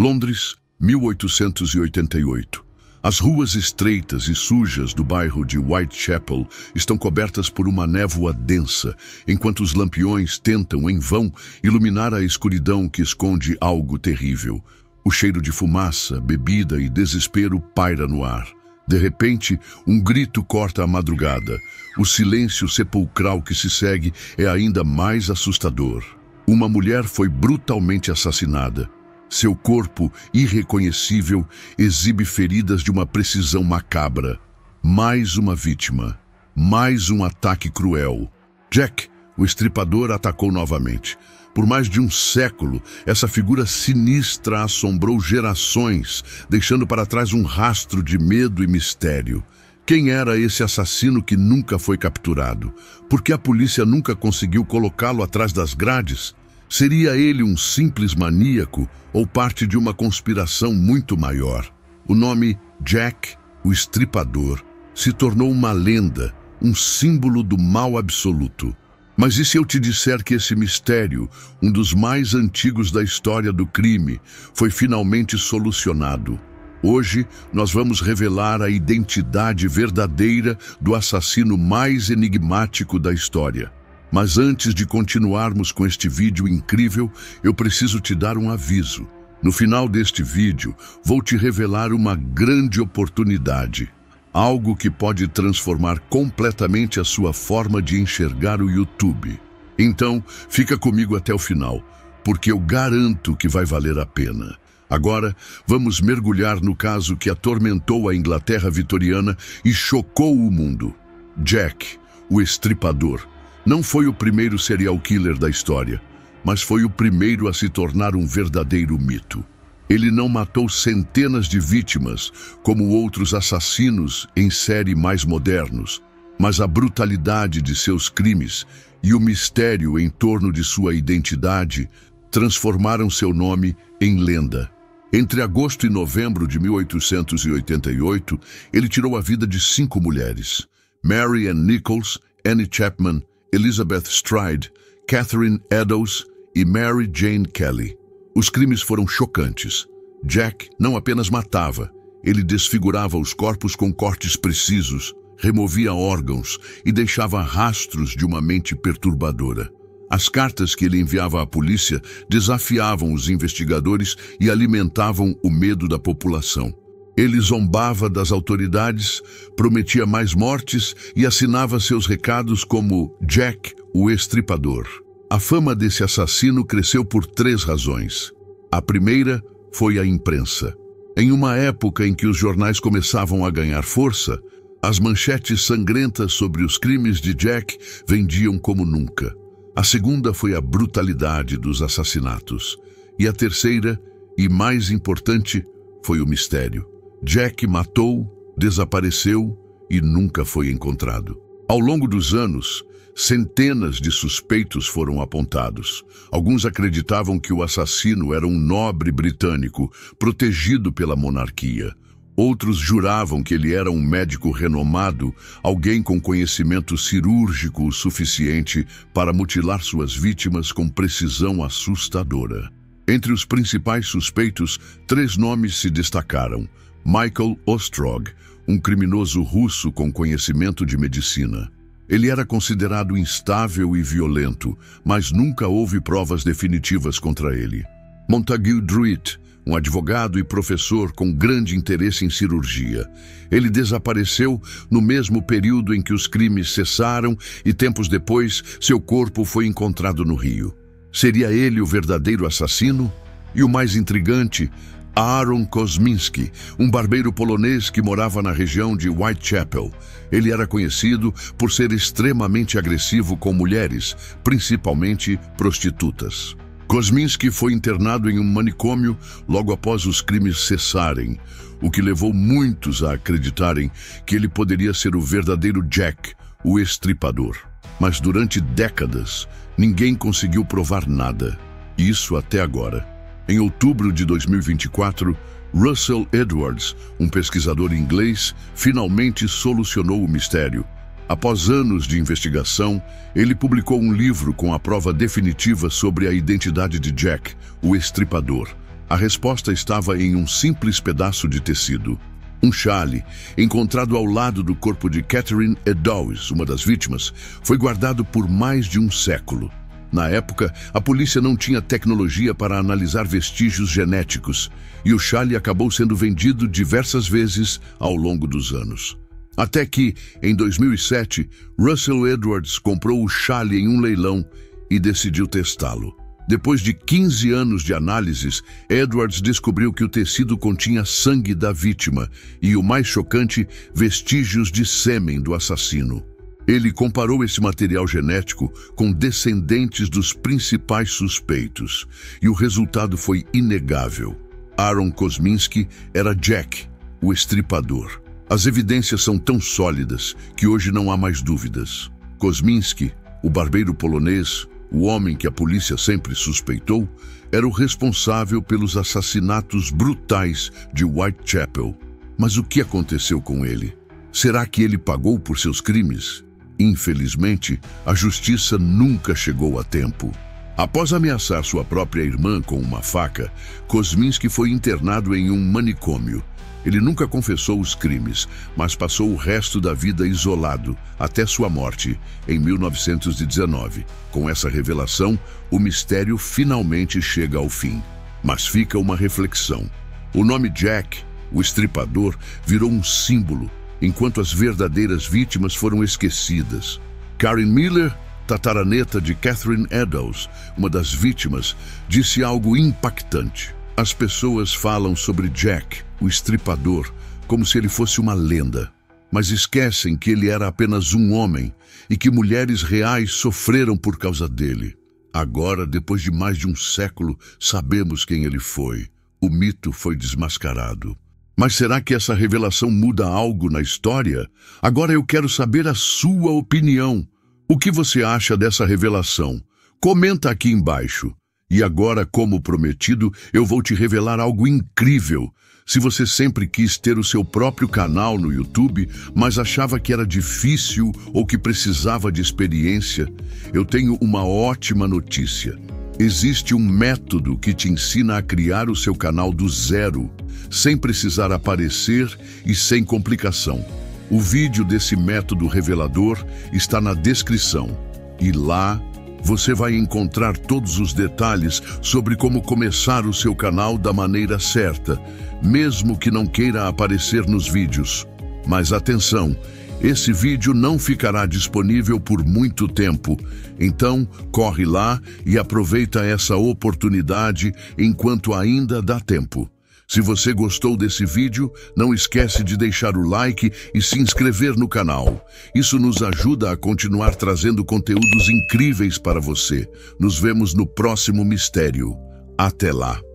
Londres, 1888. As ruas estreitas e sujas do bairro de Whitechapel estão cobertas por uma névoa densa, enquanto os lampiões tentam, em vão, iluminar a escuridão que esconde algo terrível. O cheiro de fumaça, bebida e desespero paira no ar. De repente, um grito corta a madrugada. O silêncio sepulcral que se segue é ainda mais assustador. Uma mulher foi brutalmente assassinada. Seu corpo, irreconhecível, exibe feridas de uma precisão macabra. Mais uma vítima. Mais um ataque cruel. Jack, o estripador, atacou novamente. Por mais de um século, essa figura sinistra assombrou gerações, deixando para trás um rastro de medo e mistério. Quem era esse assassino que nunca foi capturado? Por que a polícia nunca conseguiu colocá-lo atrás das grades? Seria ele um simples maníaco ou parte de uma conspiração muito maior? O nome Jack, o Estripador, se tornou uma lenda, um símbolo do mal absoluto. Mas e se eu te disser que esse mistério, um dos mais antigos da história do crime, foi finalmente solucionado? Hoje, nós vamos revelar a identidade verdadeira do assassino mais enigmático da história. Mas antes de continuarmos com este vídeo incrível, eu preciso te dar um aviso. No final deste vídeo, vou te revelar uma grande oportunidade. Algo que pode transformar completamente a sua forma de enxergar o YouTube. Então, fica comigo até o final, porque eu garanto que vai valer a pena. Agora, vamos mergulhar no caso que atormentou a Inglaterra vitoriana e chocou o mundo. Jack, o Estripador, não foi o primeiro serial killer da história, mas foi o primeiro a se tornar um verdadeiro mito. Ele não matou centenas de vítimas, como outros assassinos em série mais modernos, mas a brutalidade de seus crimes e o mistério em torno de sua identidade transformaram seu nome em lenda. Entre agosto e novembro de 1888, ele tirou a vida de 5 mulheres: Mary Ann Nichols, Annie Chapman, Elizabeth Stride, Catherine Eddowes e Mary Jane Kelly. Os crimes foram chocantes. Jack não apenas matava, ele desfigurava os corpos com cortes precisos, removia órgãos e deixava rastros de uma mente perturbadora. As cartas que ele enviava à polícia desafiavam os investigadores e alimentavam o medo da população. Ele zombava das autoridades, prometia mais mortes e assinava seus recados como Jack, o Estripador. A fama desse assassino cresceu por 3 razões. A primeira foi a imprensa. Em uma época em que os jornais começavam a ganhar força, as manchetes sangrentas sobre os crimes de Jack vendiam como nunca. A segunda foi a brutalidade dos assassinatos. E a terceira, e mais importante, foi o mistério. Jack matou, desapareceu e nunca foi encontrado. Ao longo dos anos, centenas de suspeitos foram apontados. Alguns acreditavam que o assassino era um nobre britânico, protegido pela monarquia. Outros juravam que ele era um médico renomado, alguém com conhecimento cirúrgico o suficiente para mutilar suas vítimas com precisão assustadora. Entre os principais suspeitos, 3 nomes se destacaram: Michael Ostrog, um criminoso russo com conhecimento de medicina. Ele era considerado instável e violento, mas nunca houve provas definitivas contra ele. Montague Druitt, um advogado e professor com grande interesse em cirurgia. Ele desapareceu no mesmo período em que os crimes cessaram e tempos depois seu corpo foi encontrado no rio. Seria ele o verdadeiro assassino? E o mais intrigante, Aaron Kosminski, um barbeiro polonês que morava na região de Whitechapel. Ele era conhecido por ser extremamente agressivo com mulheres, principalmente prostitutas. Kosminski foi internado em um manicômio logo após os crimes cessarem, o que levou muitos a acreditarem que ele poderia ser o verdadeiro Jack, o Estripador. Mas durante décadas, ninguém conseguiu provar nada. Isso até agora. Em outubro de 2024, Russell Edwards, um pesquisador inglês, finalmente solucionou o mistério. Após anos de investigação, ele publicou um livro com a prova definitiva sobre a identidade de Jack, o Estripador. A resposta estava em um simples pedaço de tecido. Um chale, encontrado ao lado do corpo de Catherine Eddowes, uma das vítimas, foi guardado por mais de um século. Na época, a polícia não tinha tecnologia para analisar vestígios genéticos, e o chale acabou sendo vendido diversas vezes ao longo dos anos. Até que, em 2007, Russell Edwards comprou o chale em um leilão e decidiu testá-lo. Depois de 15 anos de análises, Edwards descobriu que o tecido continha sangue da vítima e, o mais chocante, vestígios de sêmen do assassino. Ele comparou esse material genético com descendentes dos principais suspeitos, e o resultado foi inegável. Aaron Kosminski era Jack, o estripador. As evidências são tão sólidas que hoje não há mais dúvidas. Kosminski, o barbeiro polonês, o homem que a polícia sempre suspeitou, era o responsável pelos assassinatos brutais de Whitechapel. Mas o que aconteceu com ele? Será que ele pagou por seus crimes? Infelizmente, a justiça nunca chegou a tempo. Após ameaçar sua própria irmã com uma faca, Kosminski foi internado em um manicômio. Ele nunca confessou os crimes, mas passou o resto da vida isolado, até sua morte, em 1919. Com essa revelação, o mistério finalmente chega ao fim. Mas fica uma reflexão. O nome Jack, o estripador, virou um símbolo, enquanto as verdadeiras vítimas foram esquecidas. Karen Miller, tataraneta de Catherine Eddowes, uma das vítimas, disse algo impactante. As pessoas falam sobre Jack, o estripador, como se ele fosse uma lenda, mas esquecem que ele era apenas um homem e que mulheres reais sofreram por causa dele. Agora, depois de mais de um século, sabemos quem ele foi. O mito foi desmascarado. Mas será que essa revelação muda algo na história? Agora eu quero saber a sua opinião. O que você acha dessa revelação? Comenta aqui embaixo. E agora, como prometido, eu vou te revelar algo incrível. Se você sempre quis ter o seu próprio canal no YouTube, mas achava que era difícil ou que precisava de experiência, eu tenho uma ótima notícia. Existe um método que te ensina a criar o seu canal do zero, sem precisar aparecer e sem complicação. O vídeo desse método revelador está na descrição. E lá você vai encontrar todos os detalhes sobre como começar o seu canal da maneira certa, mesmo que não queira aparecer nos vídeos. Mas atenção, esse vídeo não ficará disponível por muito tempo, então corre lá e aproveita essa oportunidade enquanto ainda dá tempo. Se você gostou desse vídeo, não esquece de deixar o like e se inscrever no canal. Isso nos ajuda a continuar trazendo conteúdos incríveis para você. Nos vemos no próximo mistério. Até lá!